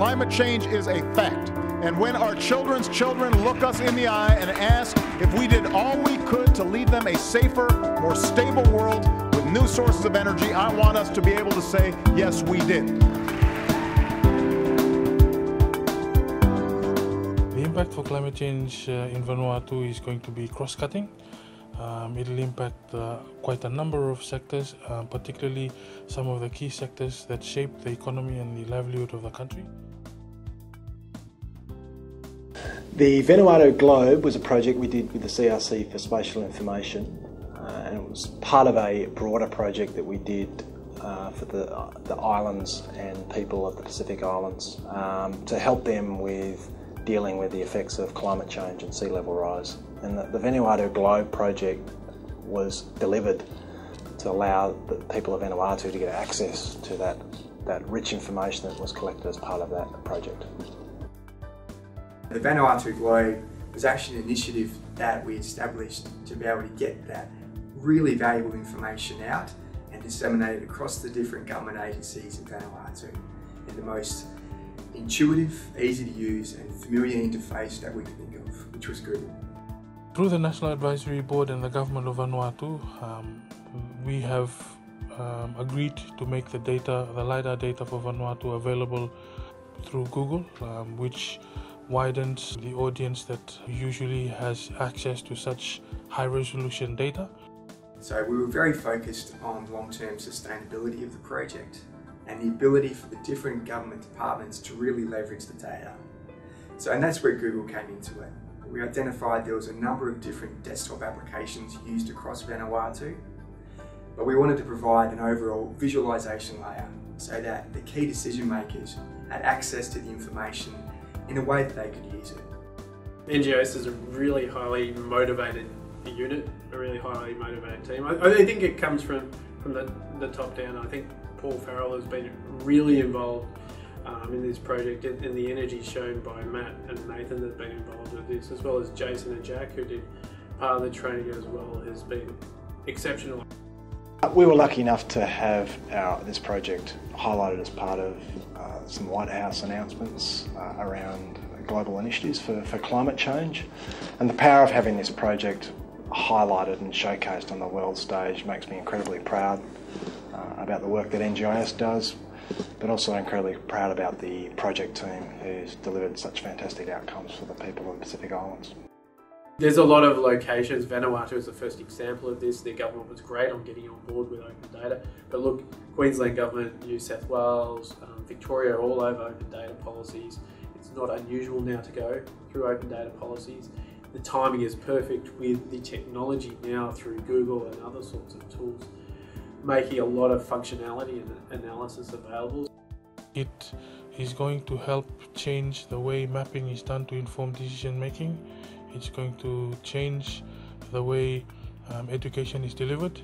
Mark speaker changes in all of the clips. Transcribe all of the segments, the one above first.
Speaker 1: Climate change is a fact. And when our children's children look us in the eye and ask if we did all we could to leave them a safer, more stable world with new sources of energy, I want us to be able to say, yes, we did.
Speaker 2: The impact for climate change in Vanuatu is going to be cross-cutting. It'll impact quite a number of sectors, particularly some of the key sectors that shape the economy and the livelihood of the country.
Speaker 3: The Vanuatu Globe was a project we did with the CRC for Spatial Information, and it was part of a broader project that we did for the islands and people of the Pacific Islands to help them with dealing with the effects of climate change and sea level rise. And the Vanuatu Globe project was delivered to allow the people of Vanuatu to get access to that rich information that was collected as part of that project.
Speaker 4: The Vanuatu Globe was actually an initiative that we established to be able to get that really valuable information out and disseminate it across the different government agencies in Vanuatu in the most intuitive, easy to use and familiar interface that we could think of, which was Google.
Speaker 2: Through the National Advisory Board and the Government of Vanuatu, we have agreed to make the LiDAR data for Vanuatu available through Google, which widens the audience that usually has access to such high-resolution data.
Speaker 4: So we were very focused on long-term sustainability of the project and the ability for the different government departments to really leverage the data. And that's where Google came into it. We identified there was a number of different desktop applications used across Vanuatu, but we wanted to provide an overall visualization layer so that the key decision makers had access to the information in a way that they could use it.
Speaker 5: NGOs is a really highly motivated unit, a really highly motivated team. I think it comes from the top down. I think Paul Farrell has been really involved in this project, and the energy shown by Matt and Nathan that have been involved with this, as well as Jason and Jack, who did part of the training as well, has been exceptional.
Speaker 3: We were lucky enough to have this project highlighted as part of some White House announcements around global initiatives for climate change. And the power of having this project highlighted and showcased on the world stage makes me incredibly proud about the work that NGIS does, but also incredibly proud about the project team who's delivered such fantastic outcomes for the people of the Pacific Islands.
Speaker 5: There's a lot of locations. Vanuatu is the first example of this. Their government was great on getting on board with open data. But look, Queensland Government, New South Wales, Victoria are all over open data policies. It's not unusual now to go through open data policies. The timing is perfect with the technology now through Google and other sorts of tools, making a lot of functionality and analysis available.
Speaker 2: It is going to help change the way mapping is done to inform decision making. It's going to change the way education is delivered,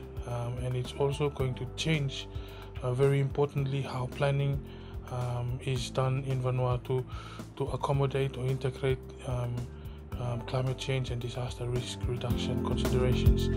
Speaker 2: and it's also going to change, very importantly, how planning is done in Vanuatu to accommodate or integrate climate change and disaster risk reduction considerations.